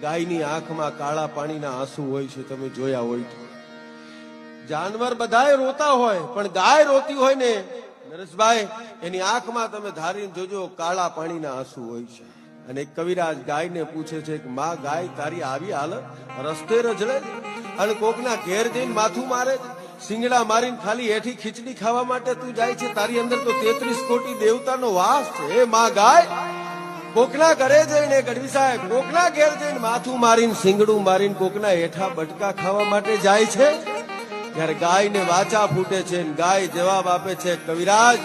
ગાયની આંખમાં કાળા પાણીના આંસુ હોય છે, તમે જોયા હોય તો. જાનવર બધાય રોતા હોય, પણ ગાય રોતી હોય ને નરેશભાઈ, એની આંખમાં તમે ધારીને જોજો કાળા પાણીના આંસુ હોય છે. અને એક કવિરાજ ગાયને પૂછે છે કે માં ગાય તારી આવી હાલત, રસ્તે રજળે અને કોકના ઘેર જઈને માથું મારે, સિંગડા મારીને ખાલી એઠી ખીચડી ખાવા માટે તું જાય છે, તારી અંદર તો 33 કોટી દેવતાનો વાસ છે. એ માં ગાય કોકના ઘરે જઈને ગઢવી સાહેબ, કોકના ઘેર જઈને માથું મારીને સિંગડું મારીને કોકના હેઠા બટકા ખાવા માટે જાય છે. ત્યારે ગાયને વાચા ફૂટે છે, ગાય જવાબ આપે છે, કવિરાજ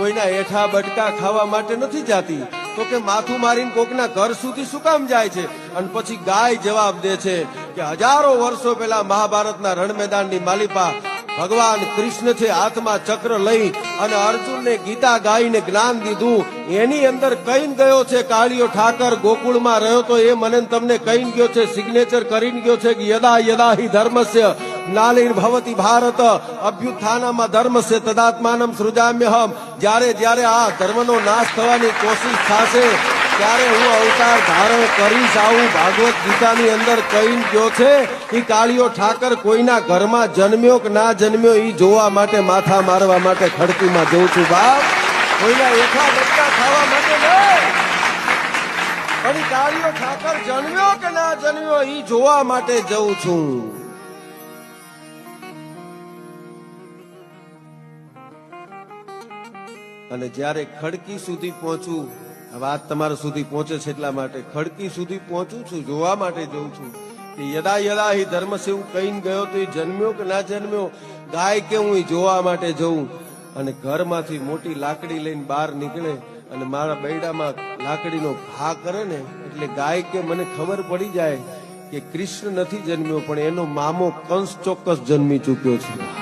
કોઈના હેઠા બટકા ખાવા માટે નથી જાતી, તો કે માથું મારીને કોકના ઘર સુધી શું કામ જાય છે? અને પછી ગાય જવાબ દે છે કે હજારો વર્ષો પહેલા મહાભારતના રણ મેદાનની માલિપા ભગવાન કૃષ્ણ છે હાથમાં ચક્ર લઈ અને અર્જુનને ગીતા ગાઈને જ્ઞાન દીધું, એની અંદર કહીને ગયો છે કાળિયો ઠાકર ગોકુળમાં રહ્યો તો એ મને તમને કહીને ગયો છે, સિગ્નેચર કરીને ગયો છે કે યદા યદા હિ ધર્મસ્ય નાલીન ભવતી ભારત અભ્યુત્થાનમાં ધર્મસ્ય તદાત્માનમ સૃજામ્યહમ. જ્યારે જ્યારે આ ધર્મનો નાશ થવાની કોશિશ થશે ત્યારે હું અવતાર ધારણ કરીશ, આવું ભાગવત ગીતાની અંદર કહીને ગયો છે. એ કાળિયો ઠાકર કોઈના ઘરમાં જન્મ્યો કે ના જન્મ્યો એ જોવા માટે, માથા મારવા માટે ખડકીમાં જઉં છું બાપ, કોઈના એઠા બટકા ખાવા માટે નહીં. પણ કાળિયો ઠાકર જન્મ્યો કે ના જન્મ્યો એ જોવા માટે જઉં છું. અને જ્યારે ખડકી સુધી પહોંચું, વાત તમારા સુધી પહોંચે છે એટલા માટે ખડકી સુધી પહોંચું છું, જોવા માટે જઉં છું કે યદા યદા હિ ધર્મ છે હું કહીને ગયો તો એ જન્મ્યો કે ના જન્મ્યો, ગાય કે હું એ જોવા માટે જઉં. અને ઘરમાંથી મોટી લાકડી લઈને બહાર નીકળે અને મારા બૈડામાં લાકડીનો ઘા કરે ને એટલે ગાય કે મને ખબર પડી જાય કે કૃષ્ણ નથી જન્મ્યો, પણ એનો મામો કંસ ચોક્કસ જન્મી ચૂક્યો છે.